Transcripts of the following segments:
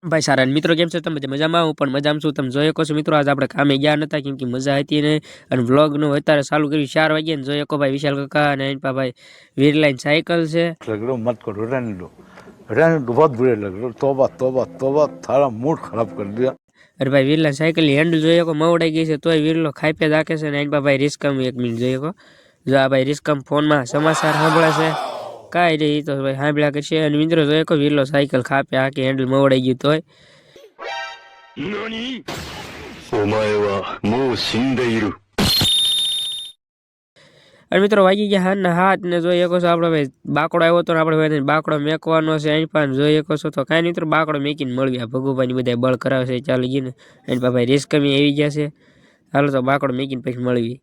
ભાઈ સારા મિત્રો કેમ છો તમે મજામાં? હું પણ મજામાં છું. તમે જોઈ શકો છો મિત્રો, આજ આપણે કામે ગયા નતા કેમ કે મજા હતી ને, અને વ્લોગનું અત્યારે ચાલુ કર્યું 4 વાગ્યા ને. જોઈ શકો ભાઈ વિશાલ કાકા અને એનપા ભાઈ વીરલાઈન સાયકલ છે. लग रहा मत करो, रहने दो बहुत बुरे लग रहे हो। तौबा तौबा तौबा, थारा मूड खराब कर दिया। અરે ભાઈ વીરલાઈન સાયકલ ની હેન્ડલ જોઈ શકો મવડાઈ ગઈ છે, તોય વીરલો ખાઈ પે રાખે છે. ને એનપા ભાઈ રિસ્કમ 1 મિનિટ જોઈ શકો, જો આ ભાઈ રિસ્કમ ફોનમાં સમાચાર સાંભળે છે. કાંઈ રે ઈ તો ભાઈ સાંભળ્યા કરશે. અને મિત્રો જોઈ શકો વીરલો સાયકલ ખાપે આખી હેન્ડલ મવડાઈ ગયું તોય. 何お前はもう死んでいる。 અને મિત્રો વાગી ગયા હાથના હાથ ને જોઈ શકો છો આપણે ભાઈ બાકડો આવ્યો તો આપણે બાકડો મેકવાનો છે. એની પાસે જોઈ શકો છો તો કાંઈ મિત્રો બાકડો મેકીને મળવી. ભગુભાઈ બધા બળ કરાવે છે ચાલી ગઈ ને. એની પાસે ભાઈ રેસ કમી આવી ગયા છે. હાલો તો બાકડો મેકીને પછી મળવી.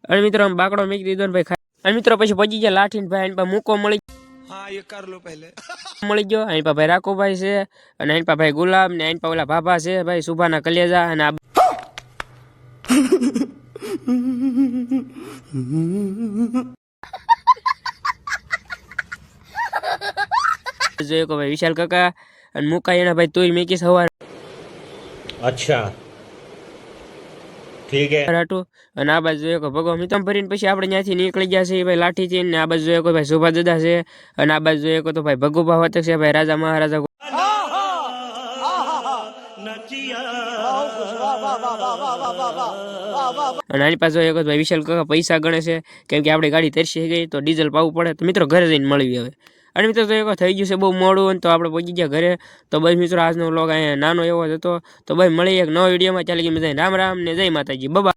અને મિત્રો આમ બાકડો મેકી દીધો ને ભાઈ. અને મિત્રો પછી પહોંચી ગયા લાઠી ને ભાઈ એની પાસે મૂકો મળી. हाँ ये कर लो पहले મળી ગયો. એની પાસે ભાઈ રાખુભાઈ છે, અને એની પાસે ભાઈ ગુલાબ ને એની પાસે ઓલા ભાભા છે ભાઈ સુભાના કલેજા. અને આ જોયો કે ભાઈ વિશાલ કાકા અને મુકાઈ એના ભાઈ તુંય મેકીશ હવાર. अच्छा ठीक है। હાટું. અને આ બાજુ જોયો કે ભગો મિતમ ભરીને પછી આપણે ત્યાંથી નીકળી ગયા છે ભાઈ લાઠીથી. ને આ બાજુ જોયો કે ભાઈ શોભા દાદા છે, અને આ બાજુ જોયો કે તો ભાઈ ભગુભા હોતક છે ભાઈ રાજા મહારાજા. અને આની પાસે જોયો કે ભાઈ વિશાલ કાકા પૈસા ગણે છે કેમ કે આપણી ગાડી તરસી ગઈ તો ડીઝલ પાવું પડે. તો મિત્રો ઘરે જઈને મળવી હવે. અને મિત્રો તો એક થઈ ગયું છે બહુ મોડું, તો આપણે પહોંચી ગયા ઘરે. તો બસ મિત્રો આજનો વ્લોગ અહીંયા નાનો એવો જ હતો. તો ભાઈ મળી એક નવા વિડીયોમાં. ચાલી ગઈ મજા. રામ રામ ને જય માતાજી. બાબા.